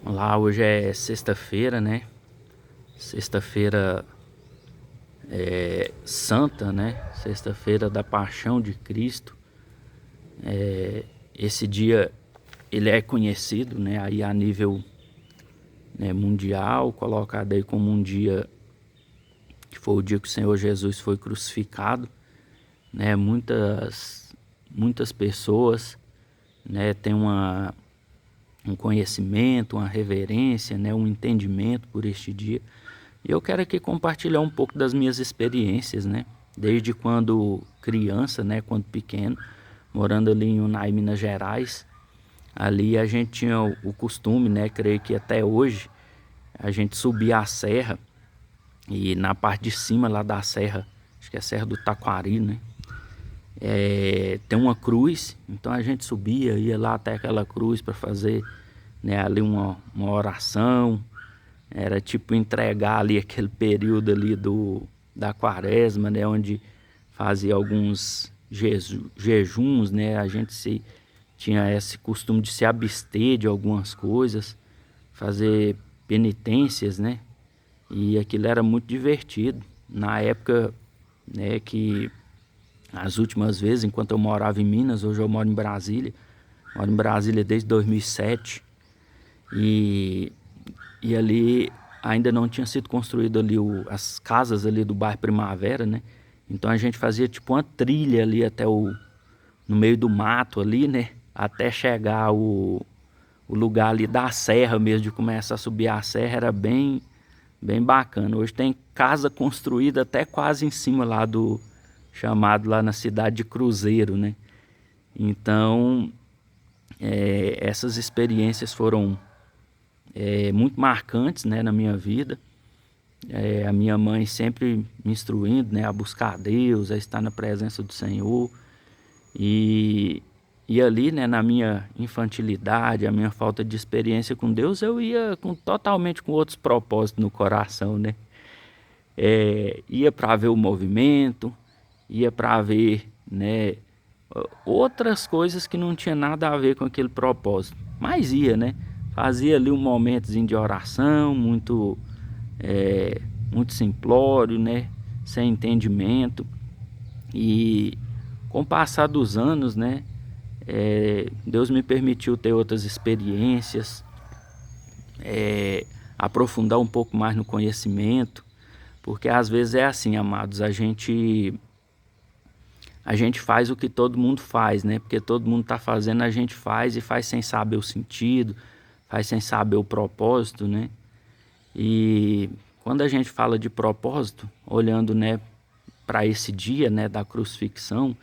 Olá, hoje é sexta-feira, né? Sexta-feira santa, né? Sexta-feira da Paixão de Cristo. Esse dia ele é conhecido, né? Aí a nível, né, mundial, colocado aí como um dia que foi o dia que o Senhor Jesus foi crucificado, né? Muitas pessoas, né? Têm um conhecimento, uma reverência, né? Um entendimento por este dia. E eu quero aqui compartilhar um pouco das minhas experiências, né? Desde quando criança, né? Quando pequeno, morando ali em Unai, Minas Gerais. Ali a gente tinha o costume, né? Creio que até hoje, a gente subia a serra. E na parte de cima lá da serra, acho que é a Serra do Taquari, né? Tem uma cruz, então a gente subia, ia lá até aquela cruz para fazer, né, ali uma oração. Era tipo entregar ali aquele período ali da quaresma, né? Onde fazia alguns jejuns, né? A gente tinha esse costume de se abster de algumas coisas, fazer penitências, né? E aquilo era muito divertido. Na época, né, que as últimas vezes, enquanto eu morava em Minas, hoje eu moro em Brasília. Moro em Brasília desde 2007. E ali ainda não tinha sido construído ali as casas ali do bairro Primavera, né? Então a gente fazia tipo uma trilha ali no meio do mato ali, né? Até chegar o lugar ali da serra mesmo, de começar a subir a serra, era bem bacana. Hoje tem casa construída até quase em cima lá chamado lá na cidade de Cruzeiro, né? Então, essas experiências foram muito marcantes, né, na minha vida. A minha mãe sempre me instruindo, né, a buscar a Deus, a estar na presença do Senhor. E, e ali, né, na minha infantilidade, a minha falta de experiência com Deus, eu ia totalmente com outros propósitos no coração, né? Ia para ver o movimento, ia para ver, né, outras coisas que não tinha nada a ver com aquele propósito. Mas ia, né? Fazia ali um momentozinho de oração, muito simplório, né? Sem entendimento. E com o passar dos anos, né? Deus me permitiu ter outras experiências, aprofundar um pouco mais no conhecimento, porque às vezes é assim, amados, a gente faz o que todo mundo faz, né? Porque todo mundo está fazendo, a gente faz e faz sem saber o sentido, faz sem saber o propósito, né? E quando a gente fala de propósito, olhando, né, para esse dia, né, da crucifixão,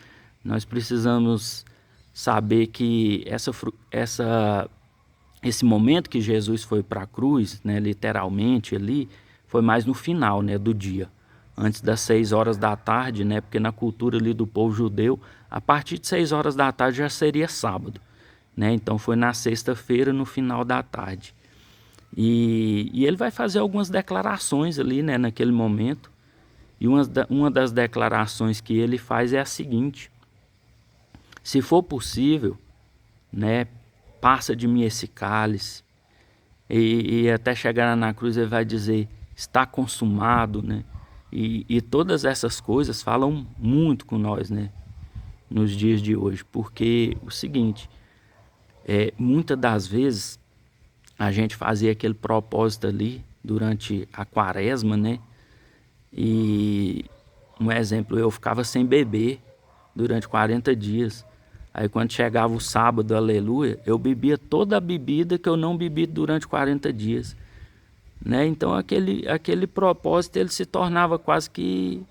nós precisamos saber que esse momento que Jesus foi para a cruz, né, literalmente ali, foi mais no final, né, do dia, antes das 6 horas da tarde, né, porque na cultura ali do povo judeu, a partir de 6 horas da tarde já seria sábado, né, então foi na sexta-feira, no final da tarde. E ele vai fazer algumas declarações ali, né, naquele momento. E uma das declarações que ele faz é a seguinte: se for possível, né, passa de mim esse cálice. E até chegar na cruz ele vai dizer, está consumado, né? E todas essas coisas falam muito com nós, né, nos dias de hoje. Porque o seguinte, muitas das vezes a gente fazia aquele propósito ali durante a quaresma, né? E um exemplo, eu ficava sem beber durante 40 dias. Aí quando chegava o sábado, aleluia, eu bebia toda a bebida que eu não bebi durante 40 dias. Né? Então aquele propósito ele se tornava quase que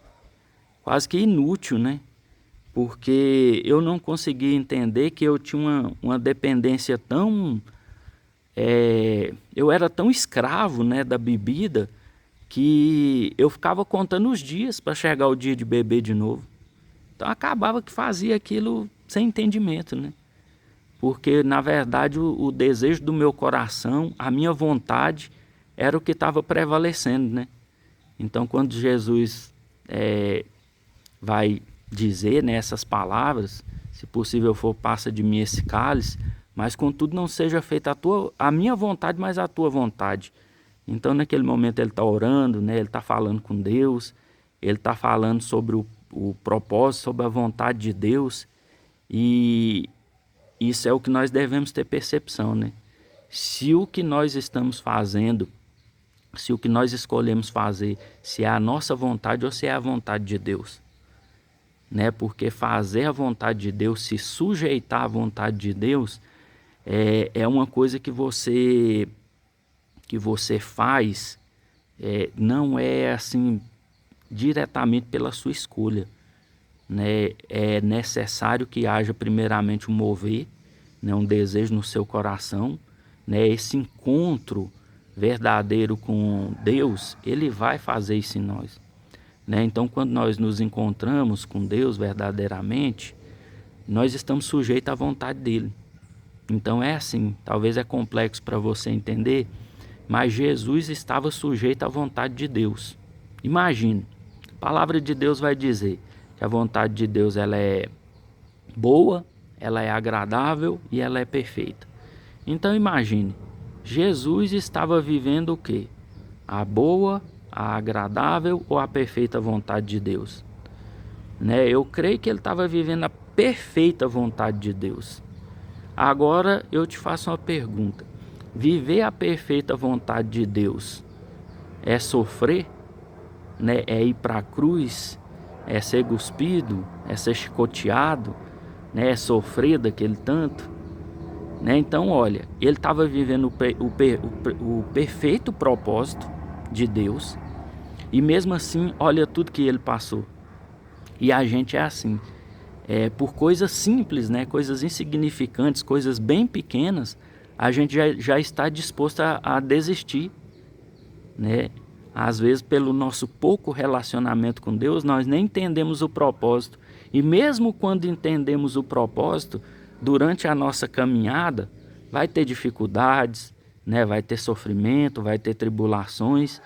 inútil, né? Porque eu não conseguia entender que eu tinha uma dependência tão... eu era tão escravo, né, da bebida, que eu ficava contando os dias para chegar o dia de beber de novo. Então acabava que fazia aquilo sem entendimento, né? Porque na verdade o desejo do meu coração, a minha vontade, era o que estava prevalecendo, né? Então quando Jesus vai dizer, né, essas palavras, se possível for, passa de mim esse cálice, mas contudo não seja feita a minha vontade, mas a tua vontade. Então naquele momento ele está orando, né? Ele está falando com Deus, ele está falando sobre o propósito, sobre a vontade de Deus, e isso é o que nós devemos ter percepção, né? Se o que nós estamos fazendo, se o que nós escolhemos fazer, se é a nossa vontade ou se é a vontade de Deus, né? Porque fazer a vontade de Deus, se sujeitar à vontade de Deus, é uma coisa que você faz, não é assim diretamente pela sua escolha, né? É necessário que haja primeiramente um mover, né? Um desejo no seu coração, né? Esse encontro verdadeiro com Deus, ele vai fazer isso em nós, né? Então quando nós nos encontramos com Deus verdadeiramente, nós estamos sujeitos à vontade dele. Então é assim, talvez é complexo para você entender, mas Jesus estava sujeito à vontade de Deus. Imagine, a palavra de Deus vai dizer que a vontade de Deus ela é boa, ela é agradável e ela é perfeita. Então imagine, Jesus estava vivendo o quê? A boa, a agradável ou a perfeita vontade de Deus? Né? Eu creio que ele estava vivendo a perfeita vontade de Deus. Agora eu te faço uma pergunta. Viver a perfeita vontade de Deus é sofrer, né? É ir para a cruz, é ser cuspido, é ser chicoteado, né? É sofrer daquele tanto, né? Então olha, ele estava vivendo o perfeito propósito de Deus, e mesmo assim olha tudo que ele passou. E a gente é assim, por coisas simples, né? Coisas insignificantes, coisas bem pequenas, a gente já está disposto a desistir, né? Às vezes pelo nosso pouco relacionamento com Deus, nós nem entendemos o propósito. E mesmo quando entendemos o propósito, durante a nossa caminhada, vai ter dificuldades, né? Vai ter sofrimento, vai ter tribulações.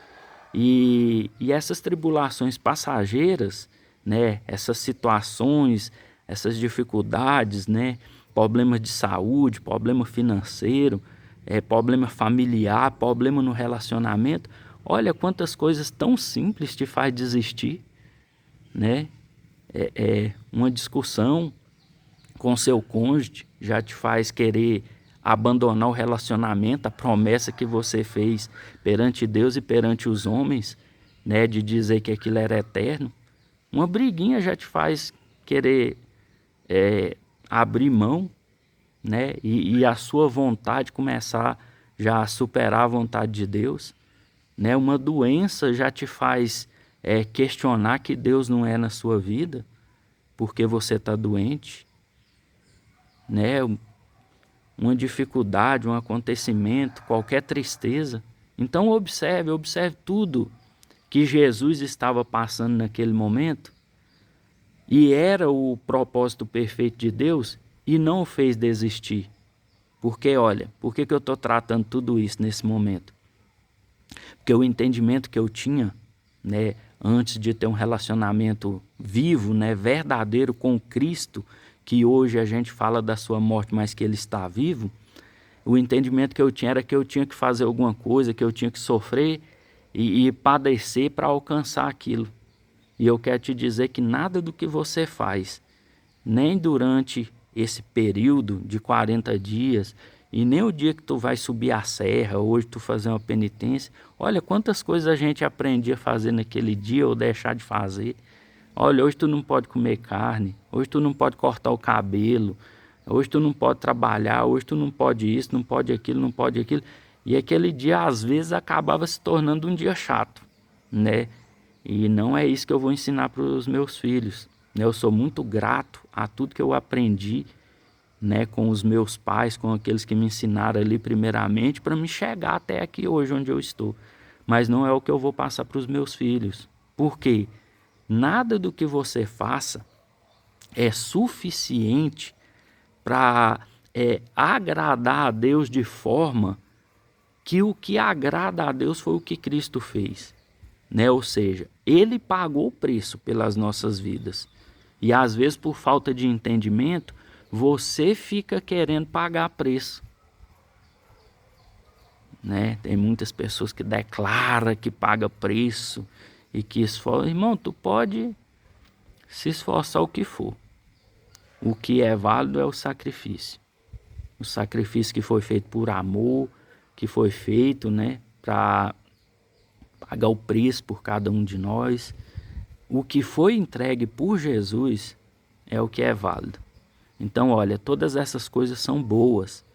E essas tribulações passageiras, né? Essas situações, essas dificuldades, né? Problemas de saúde, problema financeiro, problema familiar, problema no relacionamento. Olha quantas coisas tão simples te faz desistir, né? Uma discussão com seu cônjuge já te faz querer abandonar o relacionamento, a promessa que você fez perante Deus e perante os homens, né? De dizer que aquilo era eterno. Uma briguinha já te faz querer abrir mão, né? E a sua vontade começar já a superar a vontade de Deus, né? Uma doença já te faz questionar que Deus não é na sua vida, porque você está doente, né? Uma dificuldade, um acontecimento, qualquer tristeza. Então observe tudo que Jesus estava passando naquele momento, e era o propósito perfeito de Deus, e não o fez desistir. Porque olha, por que eu estou tratando tudo isso nesse momento? Porque o entendimento que eu tinha, né, antes de ter um relacionamento vivo, né, verdadeiro com Cristo, que hoje a gente fala da sua morte, mas que ele está vivo, o entendimento que eu tinha era que eu tinha que fazer alguma coisa, que eu tinha que sofrer e padecer para alcançar aquilo. E eu quero te dizer que nada do que você faz, nem durante esse período de 40 dias, e nem o dia que tu vai subir a serra, hoje tu fazer uma penitência, olha quantas coisas a gente aprendia a fazer naquele dia ou deixar de fazer. Olha, hoje tu não pode comer carne, hoje tu não pode cortar o cabelo, hoje tu não pode trabalhar, hoje tu não pode isso, não pode aquilo, não pode aquilo. E aquele dia às vezes acabava se tornando um dia chato, né? E não é isso que eu vou ensinar para os meus filhos, né? Eu sou muito grato a tudo que eu aprendi, né, com os meus pais, com aqueles que me ensinaram ali primeiramente, para me chegar até aqui hoje onde eu estou. Mas não é o que eu vou passar para os meus filhos. Por quê? Nada do que você faça é suficiente para agradar a Deus de forma que o que agrada a Deus foi o que Cristo fez, né? Ou seja, Ele pagou o preço pelas nossas vidas. E às vezes por falta de entendimento, você fica querendo pagar preço, né? Tem muitas pessoas que declaram que paga preço e que esforça. Irmão, tu pode se esforçar o que for. O que é válido é o sacrifício. O sacrifício que foi feito por amor, que foi feito, né, para pagar o preço por cada um de nós. O que foi entregue por Jesus é o que é válido. Então, olha, todas essas coisas são boas,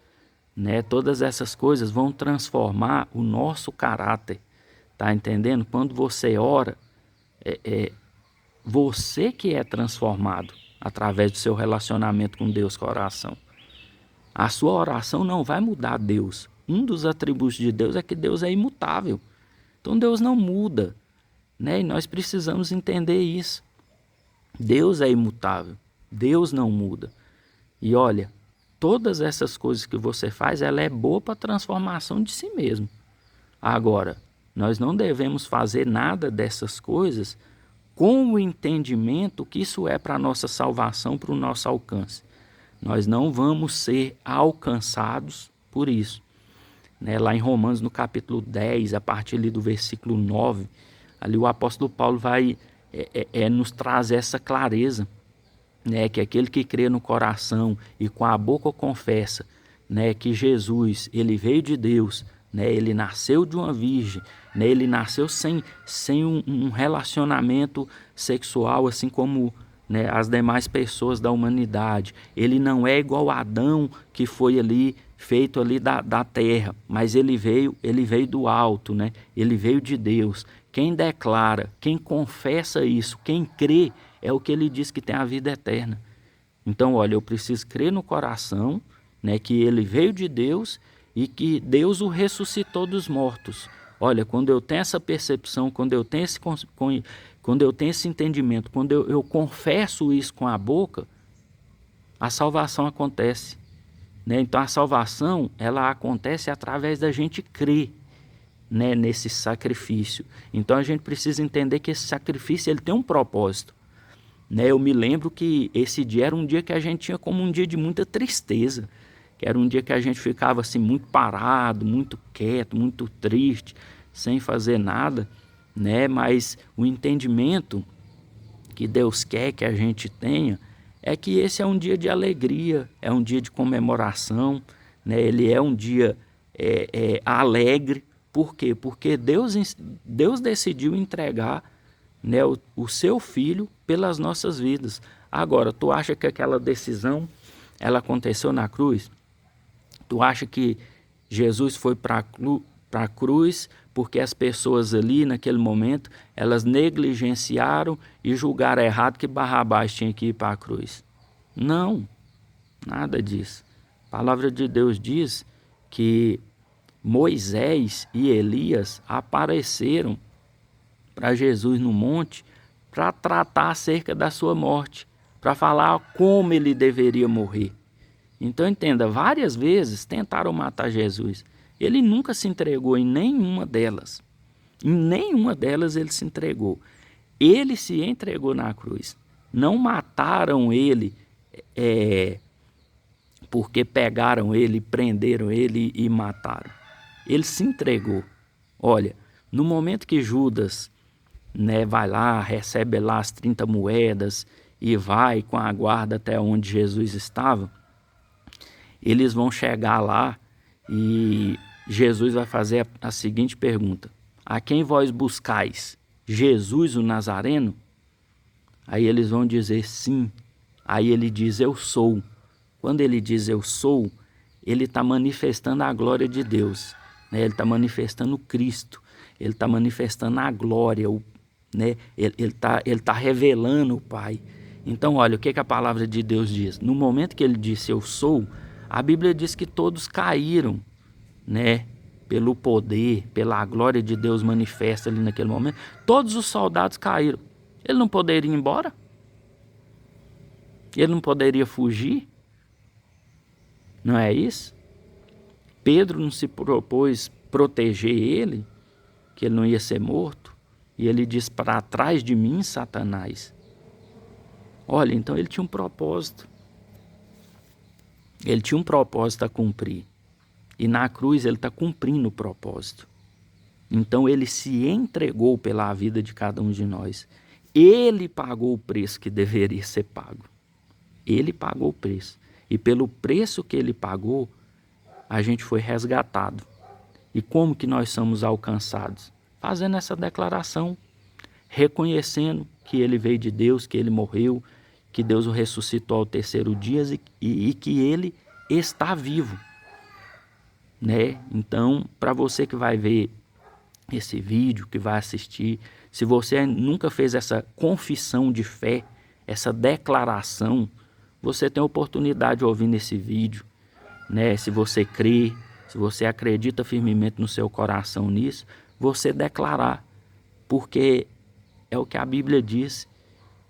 né? Todas essas coisas vão transformar o nosso caráter, tá entendendo? Quando você ora, você que é transformado através do seu relacionamento com Deus, com a oração. A sua oração não vai mudar Deus. Um dos atributos de Deus é que Deus é imutável. Então Deus não muda, né? E nós precisamos entender isso. Deus é imutável. Deus não muda. E olha, todas essas coisas que você faz, ela é boa para a transformação de si mesmo. Agora, nós não devemos fazer nada dessas coisas com o entendimento que isso é para a nossa salvação, para o nosso alcance. Nós não vamos ser alcançados por isso. Né? Lá em Romanos, no capítulo 10, a partir ali do versículo 9, ali o apóstolo Paulo vai nos trazer essa clareza, né? Que aquele que crê no coração e com a boca confessa, né, que Jesus, ele veio de Deus, né, ele nasceu de uma virgem, né, ele nasceu sem um relacionamento sexual, assim como, né, as demais pessoas da humanidade. Ele não é igual a Adão, que foi ali feito ali da terra, mas ele veio do alto, né? Ele veio de Deus. Quem declara, quem confessa isso, quem crê, é o que ele diz que tem a vida eterna. Então, olha, eu preciso crer no coração, né, que ele veio de Deus e que Deus o ressuscitou dos mortos. Olha, quando eu tenho essa percepção, quando eu tenho esse entendimento, quando eu confesso isso com a boca, a salvação acontece, né? Então a salvação, ela acontece através da gente crer, né, nesse sacrifício. Então a gente precisa entender que esse sacrifício, ele tem um propósito, né? Eu me lembro que esse dia era um dia que a gente tinha como um dia de muita tristeza, que era um dia que a gente ficava assim muito parado, muito quieto, muito triste, sem fazer nada, né? Mas o entendimento que Deus quer que a gente tenha é que esse é um dia de alegria, é um dia de comemoração, né? Ele é um dia alegre. Por quê? Porque Deus decidiu entregar, né, o seu filho pelas nossas vidas. Agora, tu acha que aquela decisão ela aconteceu na cruz? Tu acha que Jesus foi para a cruz porque as pessoas ali naquele momento elas negligenciaram e julgaram errado que Barrabás tinha que ir para a cruz? Não, nada disso. A palavra de Deus diz que Moisés e Elias apareceram para Jesus no monte para tratar acerca da sua morte, para falar como ele deveria morrer. Então entenda, várias vezes tentaram matar Jesus. Ele nunca se entregou em nenhuma delas. Em nenhuma delas ele se entregou. Ele se entregou na cruz. Não mataram ele porque pegaram ele, prenderam ele e mataram. Ele se entregou. Olha, no momento que Judas, né, vai lá, recebe lá as 30 moedas e vai com a guarda até onde Jesus estava, eles vão chegar lá e Jesus vai fazer a seguinte pergunta: a quem vós buscais? Jesus o Nazareno? Aí eles vão dizer sim. Aí ele diz eu sou. Quando ele diz eu sou, ele está manifestando a glória de Deus, né? Ele está manifestando Cristo, ele está manifestando a glória, né? Ele tá revelando o Pai. Então olha, o que a palavra de Deus diz? No momento que ele disse eu sou, a Bíblia diz que todos caíram, né? Pelo poder, pela glória de Deus manifesta ali naquele momento. Todos os soldados caíram. Ele não poderia ir embora? Ele não poderia fugir? Não é isso? Pedro não se propôs proteger ele, que ele não ia ser morto? E ele diz: para trás de mim, Satanás. Olha, então ele tinha um propósito. Ele tinha um propósito a cumprir. E na cruz ele está cumprindo o propósito. Então ele se entregou pela vida de cada um de nós. Ele pagou o preço que deveria ser pago. Ele pagou o preço. E pelo preço que ele pagou, a gente foi resgatado. E como que nós somos alcançados? Fazendo essa declaração, reconhecendo que ele veio de Deus, que ele morreu, que Deus o ressuscitou ao terceiro dia e que ele está vivo. Né? Então, para você que vai ver esse vídeo, que vai assistir, se você nunca fez essa confissão de fé, essa declaração, você tem a oportunidade de ouvir nesse vídeo, né? Se você crê, se você acredita firmemente no seu coração nisso, você declarar, porque é o que a Bíblia diz,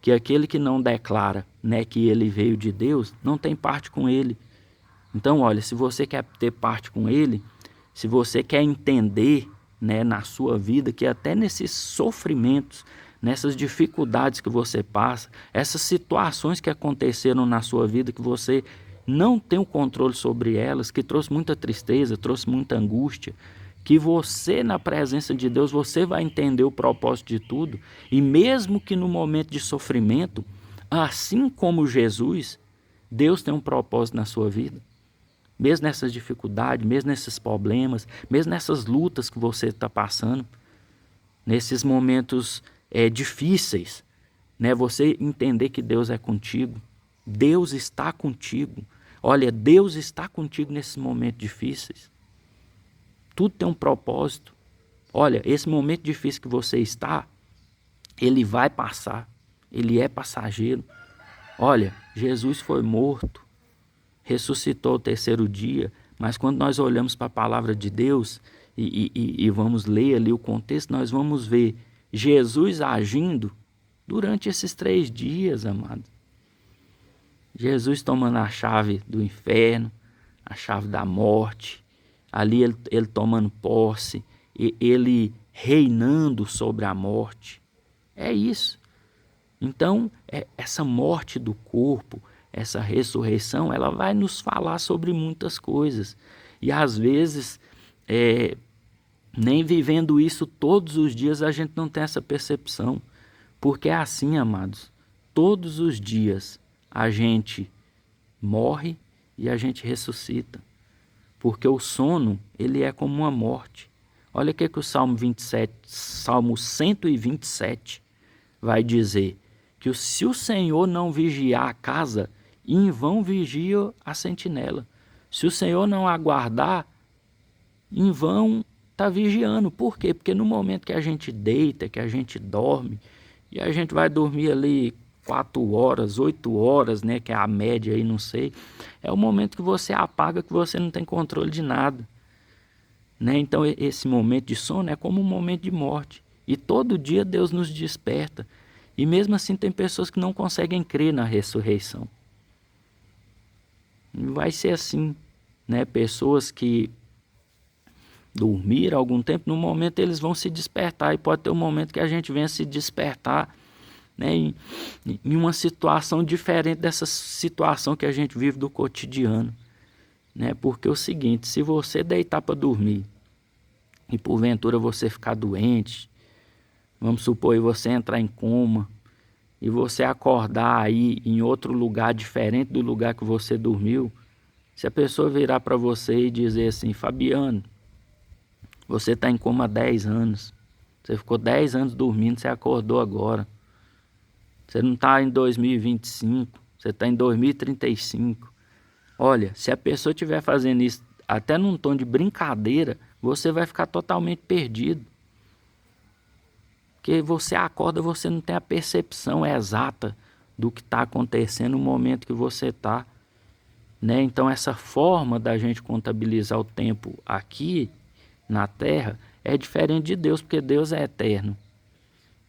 que aquele que não declara, né, que ele veio de Deus, não tem parte com ele. Então, olha, se você quer ter parte com ele, se você quer entender, né, na sua vida, que até nesses sofrimentos, nessas dificuldades que você passa, essas situações que aconteceram na sua vida, que você não tem o controle sobre elas, que trouxe muita tristeza, trouxe muita angústia, que você, na presença de Deus, você vai entender o propósito de tudo, e mesmo que no momento de sofrimento, assim como Jesus, Deus tem um propósito na sua vida. Mesmo nessas dificuldades, mesmo nesses problemas, mesmo nessas lutas que você está passando, nesses momentos difíceis, né? Você entender que Deus é contigo, Deus está contigo. Olha, Deus está contigo nesses momentos difíceis. Tudo tem um propósito. Olha, esse momento difícil que você está, ele vai passar. Ele é passageiro. Olha, Jesus foi morto, ressuscitou ao terceiro dia, mas quando nós olhamos para a palavra de Deus e vamos ler ali o contexto, nós vamos ver Jesus agindo durante esses 3 dias, amado. Jesus tomando a chave do inferno, a chave da morte, ali ele tomando posse, ele reinando sobre a morte. É isso. Então, essa morte do corpo, essa ressurreição, ela vai nos falar sobre muitas coisas. E às vezes, nem vivendo isso todos os dias, a gente não tem essa percepção. Porque é assim, amados, todos os dias a gente morre e a gente ressuscita. Porque o sono, ele é como uma morte. Olha o que o Salmo 127 vai dizer. Que se o Senhor não vigiar a casa, em vão vigia a sentinela. Se o Senhor não aguardar, em vão está vigiando. Por quê? Porque no momento que a gente deita, que a gente dorme, e a gente vai dormir ali 4 horas, 8 horas, né, que é a média aí, não sei, é o momento que você apaga, que você não tem controle de nada. Né? Então esse momento de sono é como um momento de morte. E todo dia Deus nos desperta. E mesmo assim tem pessoas que não conseguem crer na ressurreição. Vai ser assim, né? Pessoas que dormiram algum tempo, no momento eles vão se despertar. E pode ter um momento que a gente venha se despertar, né, em uma situação diferente dessa situação que a gente vive do cotidiano. Né? Porque é o seguinte, se você deitar para dormir e porventura você ficar doente, vamos supor, você entrar em coma e você acordar aí em outro lugar diferente do lugar que você dormiu, se a pessoa virar para você e dizer assim, Fabiano, você está em coma há 10 anos, você ficou 10 anos dormindo, você acordou agora, você não está em 2025, você está em 2035. Olha, se a pessoa estiver fazendo isso até num tom de brincadeira, você vai ficar totalmente perdido. Porque você acorda, você não tem a percepção exata do que está acontecendo no momento que você está. Né? Então essa forma da gente contabilizar o tempo aqui na Terra é diferente de Deus, porque Deus é eterno.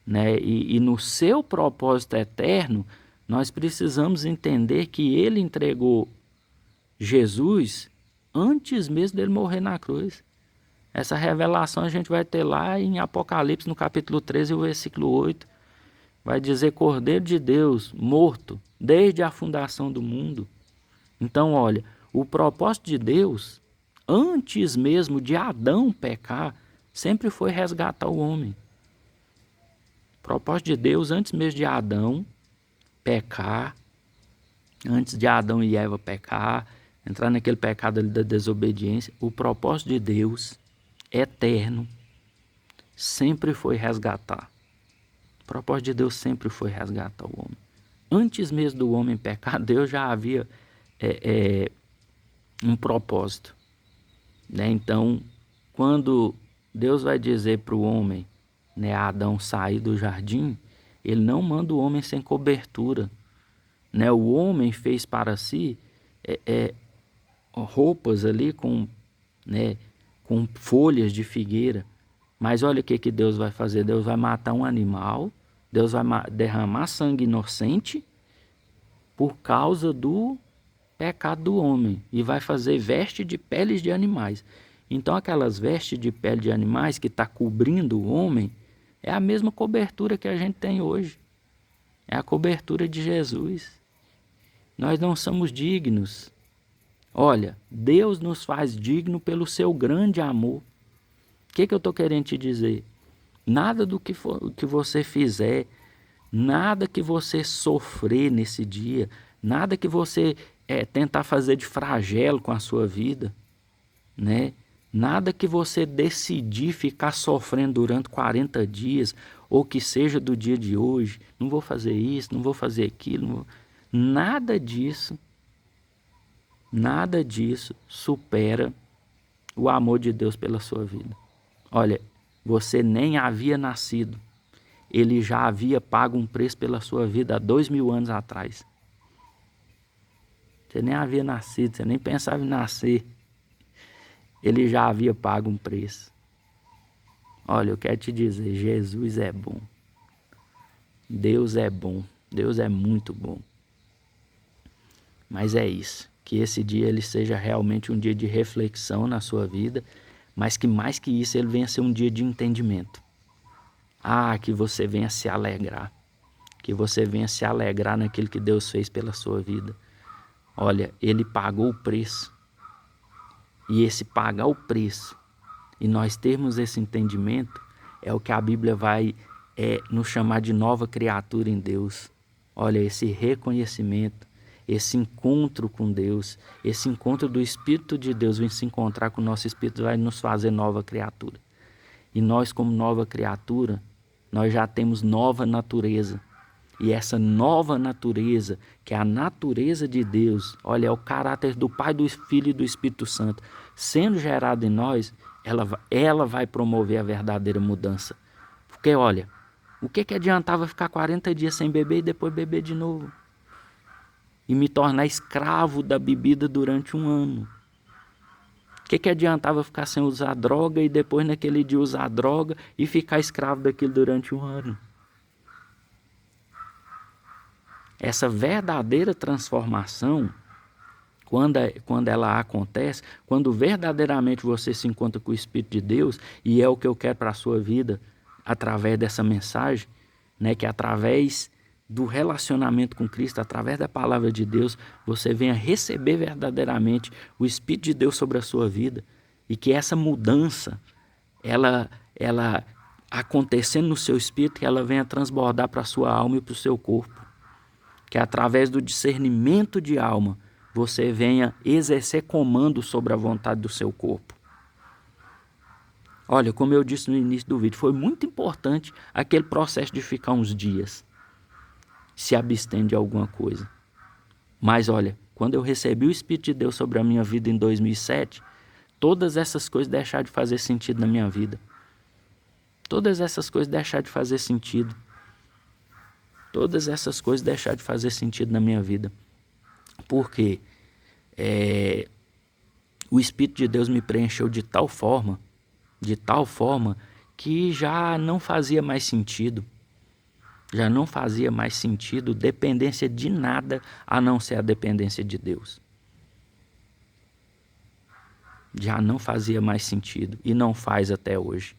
Né? E no seu propósito eterno, nós precisamos entender que Ele entregou Jesus antes mesmo dele morrer na cruz. Essa revelação a gente vai ter lá em Apocalipse, no capítulo 13, o versículo 8. Vai dizer, Cordeiro de Deus, morto, desde a fundação do mundo. Então, olha, O propósito de Deus, antes mesmo de Adão pecar, sempre foi resgatar o homem. O propósito de Deus, antes mesmo de Adão pecar, antes de Adão e Eva pecar, entrar naquele pecado ali da desobediência, o propósito de Deus, eterno, sempre foi resgatar. O propósito de Deus sempre foi resgatar o homem. Antes mesmo do homem pecar, Deus já havia um propósito, né? Então, quando Deus vai dizer para o homem, né, Adão sair do jardim, ele não manda o homem sem cobertura, né? O homem fez para si roupas ali com, né, com folhas de figueira. Mas olha o que Deus vai fazer. Deus vai matar um animal, Deus vai derramar sangue inocente por causa do pecado do homem e vai fazer veste de peles de animais. Então aquelas vestes de pele de animais que está cobrindo o homem é a mesma cobertura que a gente tem hoje. É a cobertura de Jesus. Nós não somos dignos. Olha, Deus nos faz digno pelo seu grande amor. O que eu estou querendo te dizer? Nada do que você fizer, nada que você sofrer nesse dia, nada que você tentar fazer de flagelo com a sua vida, né? Nada que você decidir ficar sofrendo durante 40 dias, ou que seja do dia de hoje, não vou fazer isso, não vou fazer aquilo, nada disso supera o amor de Deus pela sua vida. Olha, você nem havia nascido, ele já havia pago um preço pela sua vida há 2000 anos atrás. Você nem havia nascido, você nem pensava em nascer. Ele já havia pago um preço. Olha, eu quero te dizer, Jesus é bom. Deus é bom. Deus é muito bom. Mas é isso. Que esse dia ele seja realmente um dia de reflexão na sua vida, mas que mais que isso ele venha ser um dia de entendimento. Que você venha se alegrar. Que você venha se alegrar naquilo que Deus fez pela sua vida. Olha, ele pagou o preço. E esse pagar o preço e nós termos esse entendimento é o que a Bíblia vai nos chamar de nova criatura em Deus. Olha, esse reconhecimento, esse encontro com Deus, esse encontro do Espírito de Deus vem se encontrar com o nosso Espírito, vai nos fazer nova criatura. E nós, como nova criatura, nós já temos nova natureza. E essa nova natureza, que é a natureza de Deus, olha, é o caráter do Pai, do Filho e do Espírito Santo, sendo gerado em nós, ela vai promover a verdadeira mudança. Porque, olha, o que adiantava ficar 40 dias sem beber e depois beber de novo? E me tornar escravo da bebida durante um ano? O que adiantava ficar sem usar droga e depois naquele dia usar droga e ficar escravo daquilo durante um ano? Essa verdadeira transformação, quando ela acontece, quando verdadeiramente você se encontra com o Espírito de Deus, e é o que eu quero para a sua vida, através dessa mensagem, né, que através do relacionamento com Cristo, através da palavra de Deus, você venha receber verdadeiramente o Espírito de Deus sobre a sua vida, e que essa mudança, ela acontecendo no seu espírito, que ela venha transbordar para a sua alma e para o seu corpo. Que através do discernimento de alma, você venha exercer comando sobre a vontade do seu corpo. Olha, como eu disse no início do vídeo, foi muito importante aquele processo de ficar uns dias se abstendo de alguma coisa. Mas olha, quando eu recebi o Espírito de Deus sobre a minha vida em 2007, todas essas coisas deixaram de fazer sentido na minha vida. Todas essas coisas deixaram de fazer sentido. Todas essas coisas deixaram de fazer sentido na minha vida. Porque o Espírito de Deus me preencheu de tal forma que já não fazia mais sentido. Já não fazia mais sentido dependência de nada a não ser a dependência de Deus. Já não fazia mais sentido e não faz até hoje.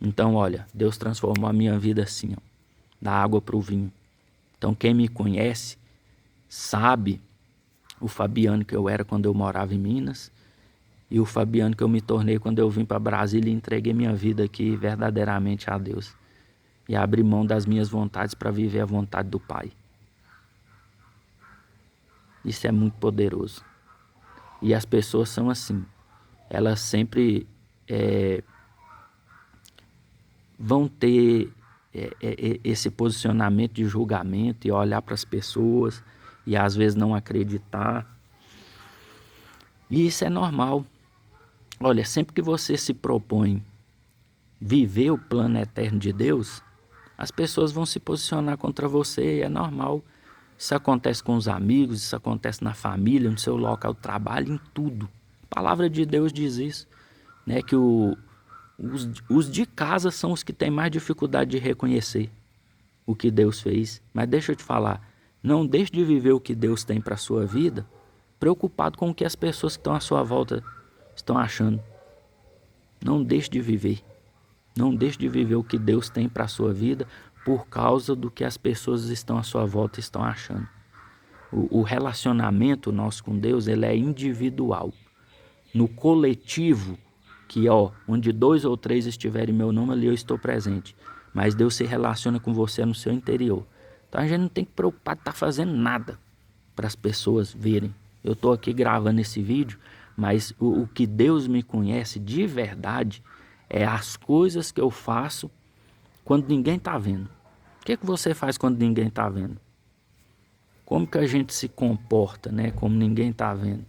Então, olha, Deus transformou a minha vida assim, ó, da água para o vinho. Então, quem me conhece sabe o Fabiano que eu era quando eu morava em Minas e o Fabiano que eu me tornei quando eu vim para Brasília e entreguei minha vida aqui verdadeiramente a Deus. E abri mão das minhas vontades para viver a vontade do Pai. Isso é muito poderoso. E as pessoas são assim. Elas sempre vão ter esse posicionamento de julgamento e olhar para as pessoas e às vezes não acreditar. E isso é normal. Olha, sempre que você se propõe viver o plano eterno de Deus, as pessoas vão se posicionar contra você e é normal. Isso acontece com os amigos, isso acontece na família, no seu local de trabalho, em tudo. A palavra de Deus diz isso, né? Que os de casa são os que têm mais dificuldade de reconhecer o que Deus fez. Mas deixa eu te falar, não deixe de viver o que Deus tem para a sua vida preocupado com o que as pessoas que estão à sua volta estão achando. Não deixe de viver. Não deixe de viver o que Deus tem para a sua vida por causa do que as pessoas estão à sua volta estão achando. O relacionamento nosso com Deus, ele é individual. No coletivo, que onde 2 ou 3 estiverem em meu nome, ali eu estou presente. Mas Deus se relaciona com você no seu interior. Então a gente não tem que preocupar de estar fazendo nada para as pessoas verem. Eu estou aqui gravando esse vídeo, mas o que Deus me conhece de verdade é as coisas que eu faço quando ninguém está vendo. O que você faz quando ninguém está vendo? Como que a gente se comporta, né? Como ninguém está vendo?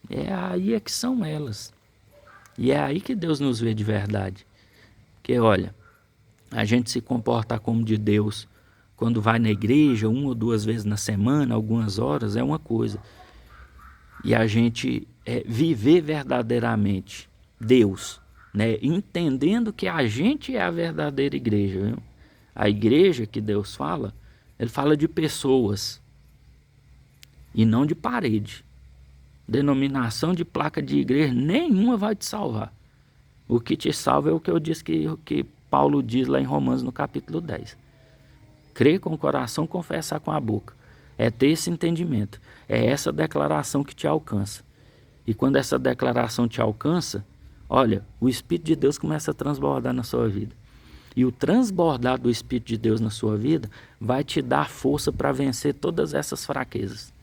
É aí que são elas. E é aí que Deus nos vê de verdade. Porque olha, a gente se comporta como de Deus quando vai na igreja 1 ou 2 vezes na semana, algumas horas, é uma coisa. E a gente viver verdadeiramente Deus, né? Entendendo que a gente é a verdadeira igreja. Viu? A igreja que Deus fala, ele fala de pessoas e não de parede. Denominação de placa de igreja nenhuma vai te salvar. O que te salva é o que eu disse que Paulo diz lá em Romanos no capítulo 10. Crer com o coração, confessar com a boca. É ter esse entendimento. É essa declaração que te alcança. E quando essa declaração te alcança, olha, o Espírito de Deus começa a transbordar na sua vida. E o transbordar do Espírito de Deus na sua vida vai te dar força para vencer todas essas fraquezas.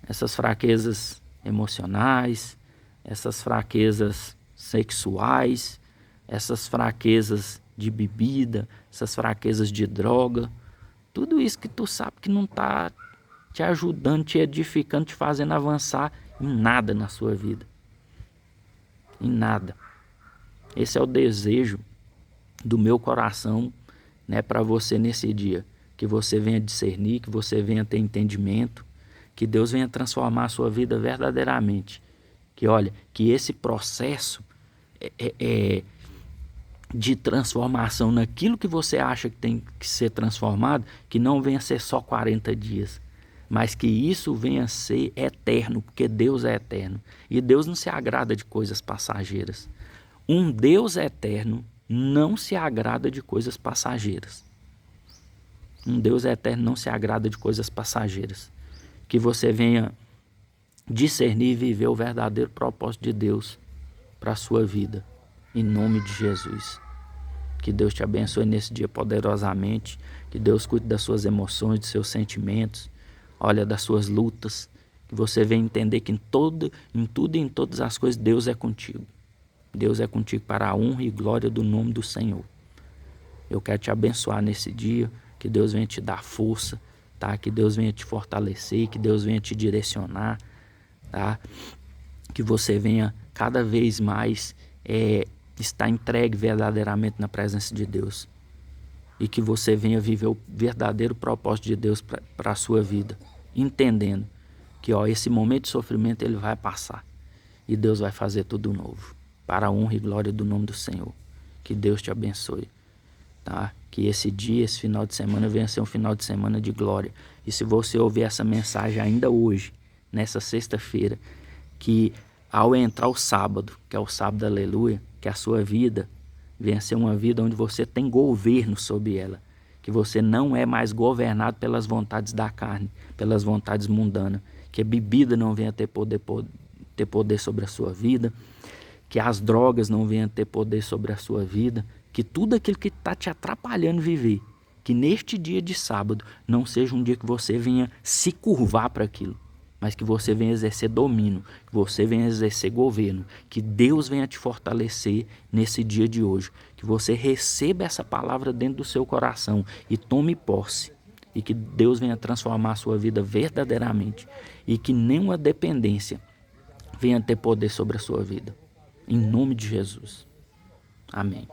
Essas fraquezas emocionais, essas fraquezas sexuais, essas fraquezas de bebida, essas fraquezas de droga. Tudo isso que tu sabe que não está te ajudando, te edificando, te fazendo avançar em nada na sua vida. Em nada. Esse é o desejo do meu coração, né, para você nesse dia. Que você venha discernir, que você venha ter entendimento, que Deus venha transformar a sua vida verdadeiramente. Que olha, que esse processo de transformação naquilo que você acha que tem que ser transformado, que não venha ser só 40 dias, mas que isso venha a ser eterno, porque Deus é eterno. E Deus não se agrada de coisas passageiras. Um Deus eterno não se agrada de coisas passageiras. Um Deus eterno não se agrada de coisas passageiras. Que você venha discernir e viver o verdadeiro propósito de Deus para a sua vida. Em nome de Jesus. Que Deus te abençoe nesse dia poderosamente. Que Deus cuide das suas emoções, dos seus sentimentos. Olha, das suas lutas. Que você venha entender que em tudo e em todas as coisas Deus é contigo. Deus é contigo para a honra e glória do nome do Senhor. Eu quero te abençoar nesse dia. Que Deus venha te dar força. Tá? Que Deus venha te fortalecer. Que Deus venha te direcionar. Tá? Que você venha cada vez mais estar entregue verdadeiramente na presença de Deus. E que você venha viver o verdadeiro propósito de Deus para a sua vida. Entendendo que esse momento de sofrimento ele vai passar. E Deus vai fazer tudo novo. Para a honra e glória do nome do Senhor. Que Deus te abençoe. Tá? Que esse dia, esse final de semana venha ser um final de semana de glória. E se você ouvir essa mensagem ainda hoje, nessa sexta-feira, que ao entrar o sábado, que é o sábado aleluia, que a sua vida venha ser uma vida onde você tem governo sobre ela. que você não é mais governado pelas vontades da carne, pelas vontades mundanas, que a bebida não venha ter poder sobre a sua vida, que as drogas não venham ter poder sobre a sua vida, que tudo aquilo que está te atrapalhando viver, que neste dia de sábado não seja um dia que você venha se curvar para aquilo, mas que você venha exercer domínio, que você venha exercer governo, que Deus venha te fortalecer nesse dia de hoje, que você receba essa palavra dentro do seu coração e tome posse, e que Deus venha transformar a sua vida verdadeiramente, e que nenhuma dependência venha ter poder sobre a sua vida. Em nome de Jesus. Amém.